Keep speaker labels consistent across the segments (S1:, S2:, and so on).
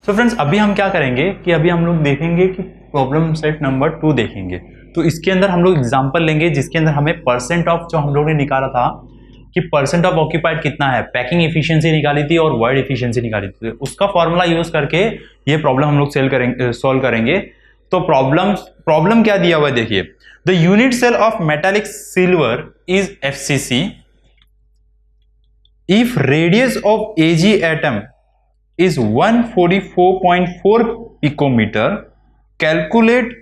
S1: So friends अभी हम क्या करेंगे कि अभी हम लोग देखेंगे कि प्रॉब्लम सेट नंबर 2 देखेंगे। तो इसके अंदर हम लोग एग्जांपल लेंगे जिसके अंदर हमें परसेंट ऑफ जो हम लोग ने निकाला था कि परसेंट ऑफ ऑक्यूपाइड कितना है, पैकिंग एफिशिएंसी निकाली थी और वर्ड एफिशिएंसी निकाली थी। उसका फॉर्मूला यूज करके ये प्रॉब्लम हम लोग सॉल्व करेंगे। तो प्रॉब्लम क्या दिया हुआ है देखिए, the unit cell of metallic silver is FCC if radius of Ag atom is 144.4 picometer. Calculate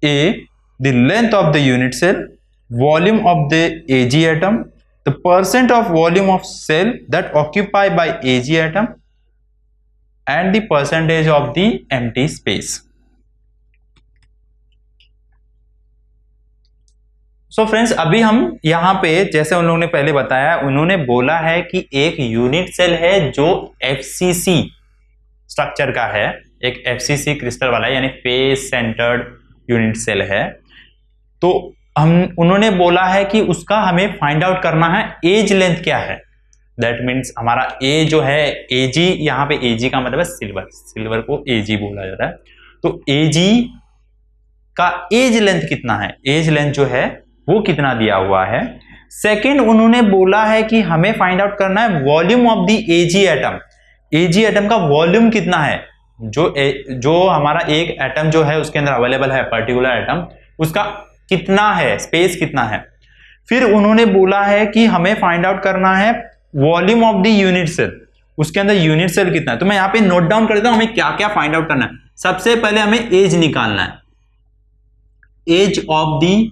S1: A, the length of the unit cell, volume of the Ag atom, the percent of volume of cell that occupy by Ag atom, and the percentage of the empty space. So friends अभी हम यहाँ पे जैसे उन लोगों ने पहले बताया, उन्होंने बोला है कि एक यूनिट सेल है जो FCC स्ट्रक्चर का है, एक FCC क्रिस्टल वाला है, यानी फेस सेंटर्ड यूनिट सेल है। तो उन्होंने बोला है कि उसका हमें फाइंड आउट करना है एज लेंथ क्या है। दैट मीन्स हमारा ए जो है Ag, यहाँ पे Ag का मतलब है सिल्वर को Ag बोला जाता है। तो Ag का एज लेंथ कितना है, एज लेंथ जो है वो कितना दिया हुआ है। सेकंड उन्होंने बोला है कि हमें फाइंड आउट करना है volume of the Ag atom, Ag atom का वॉल्यूम कितना है, जो हमारा एक एटम जो है उसके अंदर अवेलेबल है, पर्टिकुलर एटम, उसका कितना है, स्पेस कितना है। फिर उन्होंने बोला है कि हमें फाइंड आउट करना है volume of the unit cell, उसके अंदर यूनिट सेल कितना है। तो मैं यहाँ पे नोट डाउन कर देता हूं हमें क्या क्या फाइंड आउट करना है। सबसे पहले हमें एज निकालना है, edge of the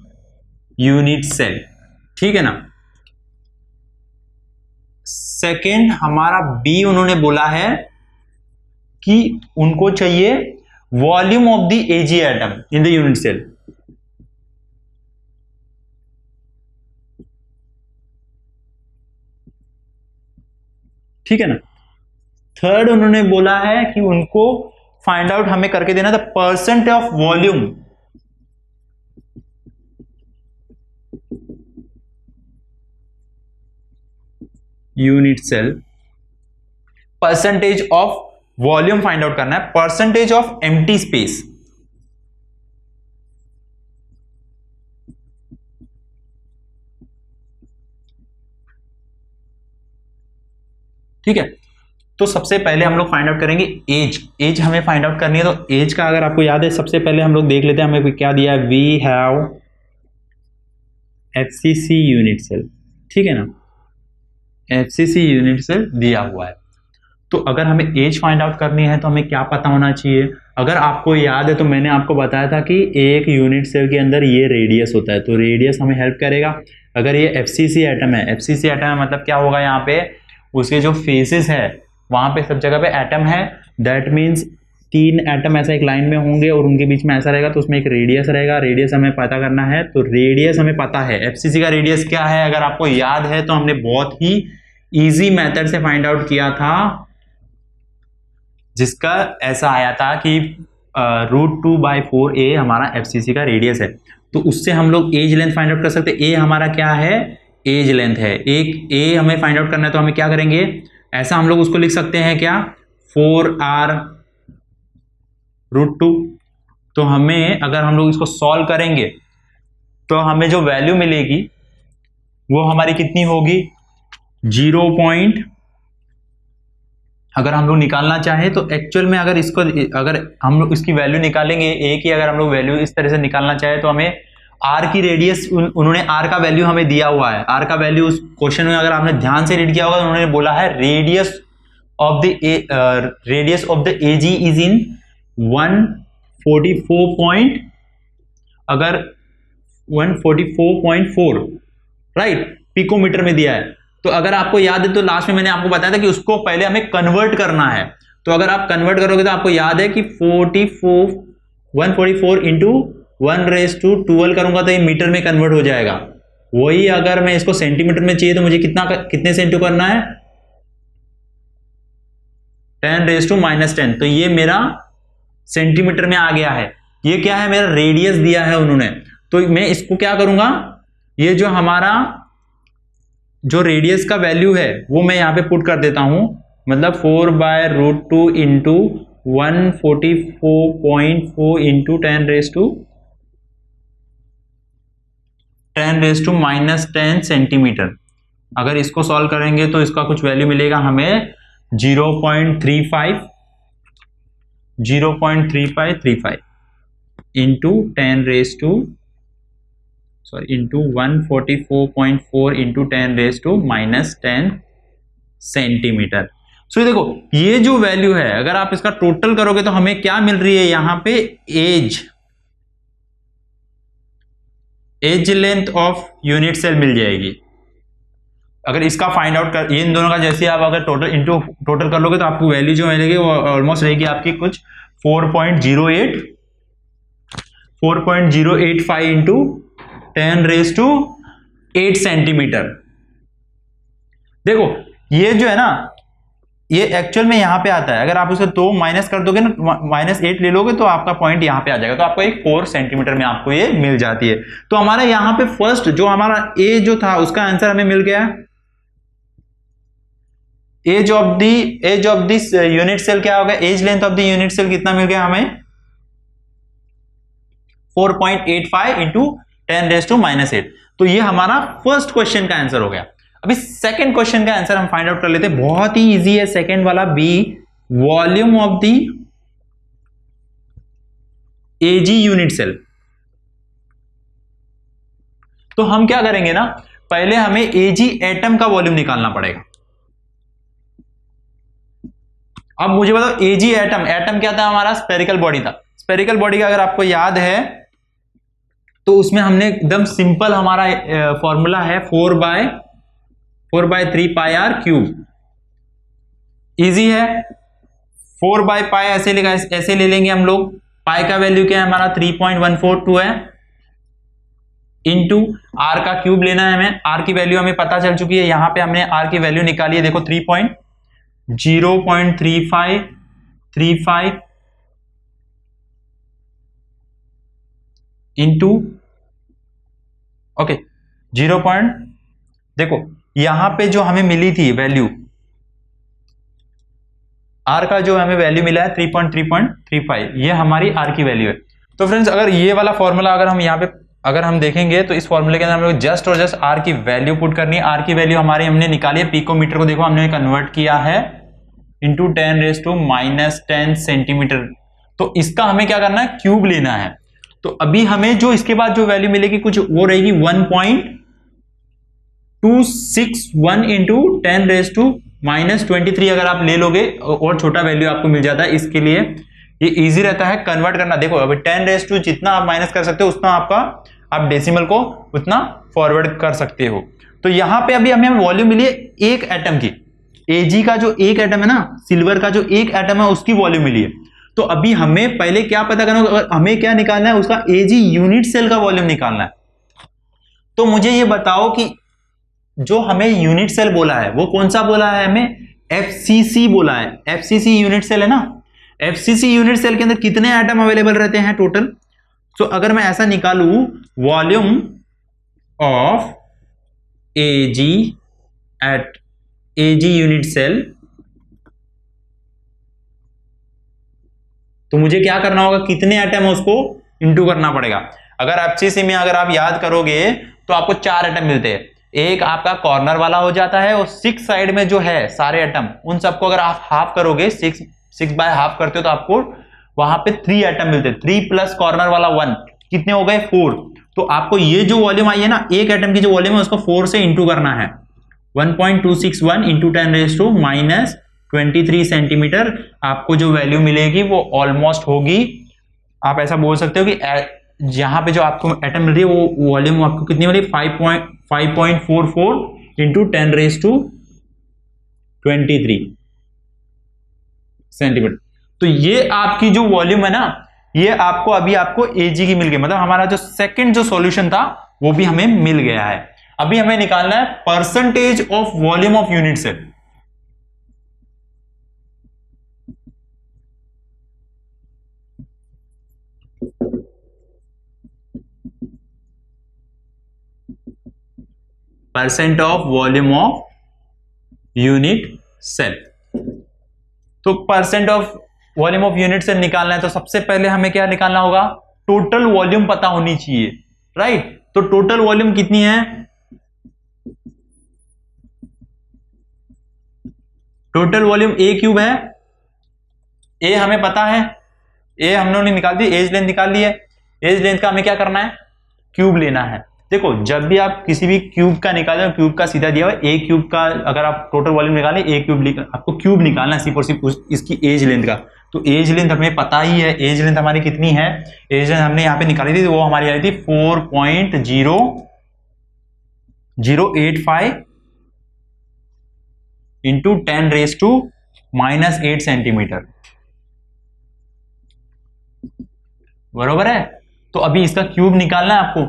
S1: unit cell, ठीक है ना। सेकेंड हमारा बी उन्होंने बोला है कि उनको चाहिए volume of the Ag atom in the unit cell. ठीक है ना। थर्ड उन्होंने बोला है कि उनको फाइंड आउट हमें करके देना था percent of volume unit cell, percentage of volume find out करना है, परसेंटेज ऑफ एम्प्टी स्पेस। ठीक है। तो सबसे पहले हम लोग फाइंड आउट करेंगे एज हमें फाइंड आउट करनी है। तो एज का अगर आपको याद है, सबसे पहले हम लोग देख लेते हैं हमें क्या दिया है। We have FCC unit cell, ठीक है ना, FCC यूनिट सेल दिया हुआ है। तो अगर हमें एज फाइंड आउट करनी है तो हमें क्या पता होना चाहिए। अगर आपको याद है तो मैंने आपको बताया था कि एक यूनिट सेल के अंदर ये रेडियस होता है, तो रेडियस हमें हेल्प करेगा। अगर ये FCC एटम है, FCC एटम है मतलब क्या होगा, यहाँ पे उसके जो फेसेस है वहां पे सब जगह पे एटम है। दैट मीन्स 3 एटम ऐसा एक लाइन में होंगे और उनके बीच में ऐसा रहेगा, तो उसमें एक रेडियस रहेगा। रेडियस हमें पता करना है, तो रेडियस हमें पता है। FCC का रेडियस क्या है अगर आपको याद है तो हमने बहुत ही इजी मेथड से फाइंड आउट किया था, जिसका ऐसा आया था कि √2/4a हमारा FCC का रेडियस है। तो उससे हम लोग एज लेंथ फाइंड आउट कर सकते हैं। ए हमारा क्या है, एज लेंथ है। एक ए हमें फाइंड आउट करना है तो हमें क्या करेंगे, ऐसा हम लोग उसको लिख सकते हैं क्या, 4r√2। तो हमें अगर हम लोग इसको सॉल्व करेंगे तो हमें जो वैल्यू मिलेगी वो हमारी कितनी होगी, 0. अगर हम लोग निकालना चाहें तो एक्चुअल में अगर हम लोग इसकी वैल्यू निकालेंगे, ए की अगर हम लोग वैल्यू इस तरह से निकालना चाहे तो हमें आर की रेडियस, उन्होंने आर का वैल्यू हमें दिया हुआ है। आर का वैल्यू उस क्वेश्चन में अगर आपने ध्यान से रीड किया होगा तो उन्होंने बोला है radius of the Ag is in 144.4 right, picometer में दिया है। तो अगर आपको याद है तो लास्ट में मैंने आपको बताया था कि उसको पहले हमें कन्वर्ट करना है। तो अगर आप कन्वर्ट करोगे तो आपको याद है कि 144 इंटू 1⁻12 करूंगा तो ये मीटर में कन्वर्ट हो जाएगा। वही अगर मैं इसको सेंटीमीटर में चाहिए तो मुझे कितने से इंटू करना है, 10⁻⁻10। तो ये मेरा सेंटीमीटर में आ गया है। ये क्या है, मेरा रेडियस दिया है उन्होंने। तो मैं इसको क्या करूंगा, ये जो हमारा जो रेडियस का वैल्यू है वो मैं यहां पे पुट कर देता हूं मतलब 4/√2 इंटू 144.4 इंटू 10⁻⁻10 सेंटीमीटर। अगर इसको सॉल्व करेंगे तो इसका कुछ वैल्यू मिलेगा हमें 0.35 इंटू 144.4 इंटू 10⁻⁻10 सेंटीमीटर। सो देखो ये जो वैल्यू है अगर आप इसका टोटल करोगे तो हमें क्या मिल रही है यहां पे, as length of unit cell मिल जाएगी। अगर इसका फाइंड आउट कर, इन दोनों का जैसे आप अगर टोटल कर लोगे तो आपको वैल्यू जो मिलेगी वो ऑलमोस्ट रहेगी आपकी कुछ 4.085 इंटू 10⁸8 सेंटीमीटर। देखो ये जो है ना ये एक्चुअल में यहां पे आता है, अगर आप उसे 2 माइनस कर दोगे ना, -8 ले लोगे तो आपका पॉइंट यहां पे आ जाएगा, तो आपको एक 4 सेंटीमीटर में आपको ये मिल जाती है। तो हमारा यहां पे फर्स्ट जो हमारा ए जो था उसका आंसर हमें मिल गया। Edge of this unit cell क्या होगा, edge length of the unit cell कितना मिल गया हमें, 4.85 इंटू 10⁻⁻8। तो ये हमारा फर्स्ट क्वेश्चन का आंसर हो गया। अभी सेकंड क्वेश्चन का आंसर हम फाइंड आउट कर लेते हैं, बहुत ही इजी है सेकंड वाला B, volume of the AG unit cell. तो हम क्या करेंगे ना, पहले हमें एजी एटम का वॉल्यूम निकालना पड़ेगा। अब मुझे बताओ एजी एटम क्या था, हमारा स्फेरिकल बॉडी था। स्फेरिकल बॉडी का अगर आपको याद है तो उसमें हमने एकदम सिंपल हमारा फॉर्मूला है 4/3 पाई आर क्यूब। इजी है, 4/पाई ऐसे ले लेंगे हम लोग। पाई का वैल्यू क्या है हमारा 3.142 है, इंटू आर का क्यूब लेना है हमें। आर की वैल्यू हमें पता चल चुकी है, यहां पे हमने आर की वैल्यू निकाली है, देखो 0.35 इंटू ओके 0. देखो यहां पे जो हमें मिली थी वैल्यू, आर का जो हमें वैल्यू मिला है 3.35, ये हमारी आर की वैल्यू है। तो फ्रेंड्स अगर ये वाला फॉर्मूला अगर हम यहाँ पे अगर हम देखेंगे तो इस फॉर्मूले के अंदर हम लोग जस्ट और जस्ट आर की वैल्यू पुट करनी है। आर की वैल्यू हमारी हमने निकाली है, पिकोमीटर को देखो हमने कन्वर्ट किया है इंटू 10⁻⁻10 सेंटीमीटर। तो इसका हमें क्या करना है, क्यूब लेना है। तो अभी हमें जो इसके बाद जो वैल्यू मिलेगी कुछ वो रहेगी 1.261 इंटू 10⁻⁻23 अगर आप ले लोगे और छोटा वैल्यू आपको मिल जाता है। इसके लिए ये इजी रहता है कन्वर्ट करना। देखो अभी 10⁻⁻, जितना आप माइनस कर सकते हो उतना आपका आप डेसिमल को उतना फॉरवर्ड कर सकते हो। तो यहां पे अभी हमें वॉल्यूम मिली है एक एटम की, एजी का जो एक एटम है ना, सिल्वर का जो एक एटम है उसकी वॉल्यूम मिली है। तो अभी हमें पहले क्या पता करना होगा, हमें क्या निकालना है, उसका एजी यूनिट सेल का वॉल्यूम निकालना है। तो मुझे ये बताओ कि जो हमें यूनिट सेल बोला है वो कौन सा बोला है, हमें एफसीसी बोला है। एफसीसी यूनिट सेल है ना, एफसीसी यूनिट सेल के अंदर कितने एटम अवेलेबल रहते हैं टोटल। तो अगर मैं ऐसा निकालूं volume of AG at AG unit cell, तो मुझे क्या करना होगा, कितने एटम है उसको इंटू करना पड़ेगा। अगर एफसीसी में अगर आप याद करोगे तो आपको 4 एटम मिलते हैं। एक आपका कॉर्नर वाला हो जाता है और 6 साइड में जो है सारे एटम उन सबको अगर आप हाफ करोगे, 6/2 करते हो तो आपको वहां पे 3 एटम मिलते हैं। 3 प्लस कॉर्नर वाला 1 कितने हो गए 4। तो आपको ये जो वॉल्यूम आई है ना, एक एटम की जो वॉल्यूम है उसको 4 से इंटू करना है। 1.261 इंटू 10⁻⁻23 सेंटीमीटर आपको जो वैल्यू मिलेगी वो ऑलमोस्ट होगी, आप ऐसा बोल सकते हो कि यहां पे जो आपको एटम मिल रही है वो वॉल्यूम आपको कितनी मिली, 5.44 इंटू 10⁻23 सेंटीमीटर। तो ये आपकी जो वॉल्यूम है ना, ये आपको अभी आपको एजी की मिल गई। मतलब हमारा जो सेकंड जो सॉल्यूशन था वो भी हमें मिल गया है। अभी हमें निकालना है percentage of volume of unit cell. Percent of volume of unit cell. तो percent of volume of unit cell निकालना है तो सबसे पहले हमें क्या निकालना होगा, टोटल वॉल्यूम पता होनी चाहिए, राइट। तो टोटल वॉल्यूम कितनी है, टोटल वॉल्यूम ए क्यूब है, ए हमें पता है, ए हम लोगों ने निकाल दी, एज लेंथ निकाल ली है। एज लेंथ का हमें क्या करना है, क्यूब लेना है। देखो जब भी आप किसी भी क्यूब का निकालें, क्यूब का सीधा दिया हुआ ए क्यूब का, अगर आप टोटल वॉल्यूम निकालें ए क्यूब, आपको क्यूब निकालना है सिर्फ और सिर्फ इसकी एज लेंथ का। तो एज लेंथ हमें पता ही है, एज लेंथ हमारी कितनी है, एज लेंथ हमने यहाँ पे निकाली थी, वो हमारी आई थी 4.0085 इंटू 10⁻⁻8 सेंटीमीटर, बरोबर है। तो अभी इसका क्यूब निकालना है आपको,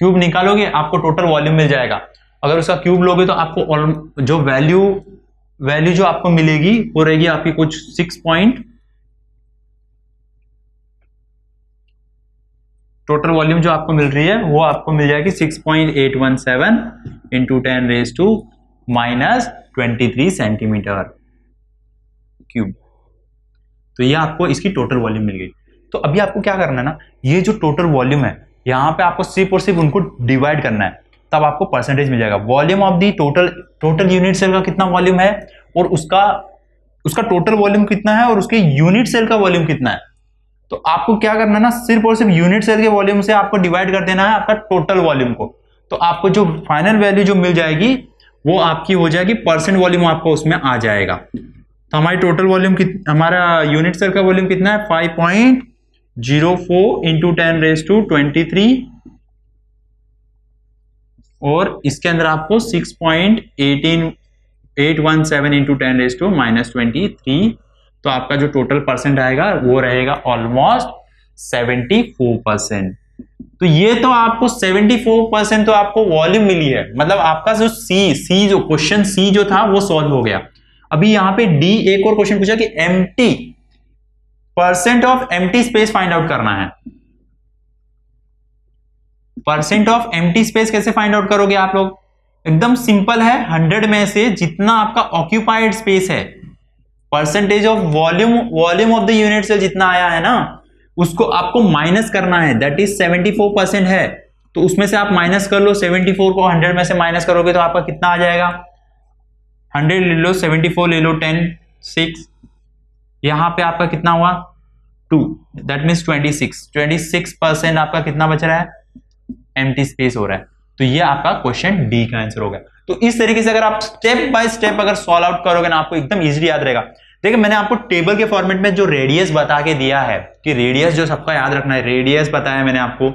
S1: क्यूब निकालोगे आपको टोटल वॉल्यूम मिल जाएगा। अगर उसका क्यूब लोगे तो आपको जो वैल्यू जो आपको मिलेगी वो रहेगी आपकी कुछ 6 पॉइंट, टोटल वॉल्यूम जो आपको मिल रही है वो आपको मिल जाएगी 6.817 इंटू 10⁻⁻23 सेंटीमीटर क्यूब। तो ये आपको इसकी टोटल वॉल्यूम मिल गई। तो अभी आपको क्या करना है ना, ये जो टोटल वॉल्यूम है यहां पे आपको सिर्फ और सिर्फ उनको डिवाइड करना है, तब आपको परसेंटेज मिल जाएगा। Volume of the total unit cell का कितना वॉल्यूम है और उसका टोटल वॉल्यूम कितना है और उसके यूनिट सेल का वॉल्यूम कितना है। तो आपको क्या करना है ना, सिर्फ और सिर्फ यूनिट सेल के वॉल्यूम से आपको डिवाइड कर देना है आपका टोटल वॉल्यूम को। तो आपको जो फाइनल वैल्यू जो मिल जाएगी वो आपकी हो जाएगी, परसेंट वॉल्यूम आपको उसमें आ जाएगा। तो हमारी टोटल वॉल्यूम हमारा यूनिट सेल का वॉल्यूम कितना है, 5.04 इंटू 10⁻23 और इसके अंदर आपको 6.817 इंटू 10⁻⁻23। तो आपका जो टोटल परसेंट आएगा वो रहेगा ऑलमोस्ट 74%। तो ये तो आपको 74% तो आपको वॉल्यूम मिली है, मतलब आपका जो सी जो क्वेश्चन सी जो था वो सॉल्व हो गया। अभी यहां पे डी एक और क्वेश्चन पूछा कि empty percent of empty space find out करना है। परसेंट ऑफ एम्प्टी स्पेस कैसे फाइंड आउट करोगे आप लोग, एकदम सिंपल है, 100 में से जितना आपका ऑक्यूपाइड स्पेस है, percentage of volume of the unit cell जितना आया है ना, उसको आपको माइनस करना है, दैट इज 74% है। तो उसमें से आप माइनस कर लो, 74 को 100 में से माइनस करोगे तो आपका कितना आ जाएगा, 100 ले लो, 74 ले लो, 10 6, यहां पे आपका कितना हुआ 2, दैट मीन्स 26% आपका कितना बच रहा है, एम्प्टी स्पेस हो रहा है। तो ये आपका क्वेश्चन डी का आंसर होगा। तो इस तरीके से अगर आप स्टेप बाय स्टेप अगर सॉल्व आउट करोगे ना, आपको एकदम इजीली याद रहेगा। देखिए मैंने आपको टेबल के फॉर्मेट में जो रेडियस बता के दिया है कि रेडियस जो सबका याद रखना है, रेडियस बताया मैंने आपको,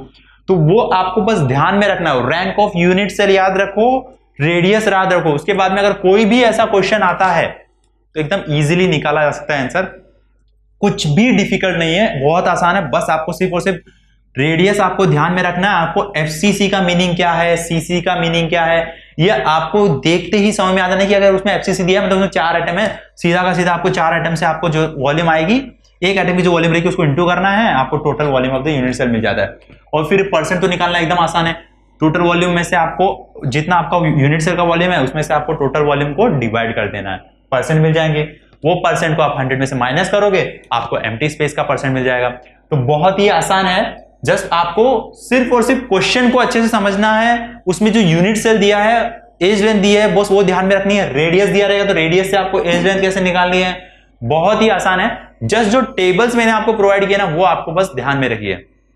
S1: तो वो आपको बस ध्यान में रखना है। रैंक ऑफ यूनिट सेल याद रखो, रेडियस याद रखो, उसके बाद में अगर कोई भी ऐसा क्वेश्चन आता है तो एकदम इजीली निकाला जा सकता है आंसर। कुछ भी डिफिकल्ट नहीं है, बहुत आसान है, बस आपको सिर्फ और सिर्फ रेडियस आपको ध्यान में रखना है। आपको एफसीसी का मीनिंग क्या है, सीसी का मीनिंग क्या है, ये आपको देखते ही समझ में आ जाना है कि अगर उसमें एफसीसी दिया है मतलब उसमें 4 आइटम है, सीधा का सीधा आपको 4 आइटम से आपको जो वॉल्यूम आएगी, एक आइटम की जो वॉल्यूम रहेगी उसको इंटू करना है, आपको total volume of the unit cell मिल जाता है। और फिर परसेंट तो निकालना एकदम आसान है, टोटल वॉल्यूम में से आपको जितना आपका यूनिट सेल का वॉल्यूम है उसमें से आपको टोटल वॉल्यूम को डिवाइड कर देना है, परसेंट मिल जाएंगे। वो परसेंट को आप 100 में से माइनस करोगे, आपको एम्प्टी स्पेस का परसेंट मिल जाएगा। तो बहुत ही आसान है, जस्ट आपको सिर्फ और सिर्फ क्वेश्चन को अच्छे से समझना है, उसमें जो यूनिट सेल दिया है, एज लेंथ दी है, बस वो ध्यान में रखनी है। रेडियस दिया रहेगा तो रेडियस से आपको एज लेंथ कैसे निकालनी है, बहुत ही आसान है। जस्ट जो टेबल्स मैंने आपको प्रोवाइड किया ना वो आपको बस ध्यान में रखिए।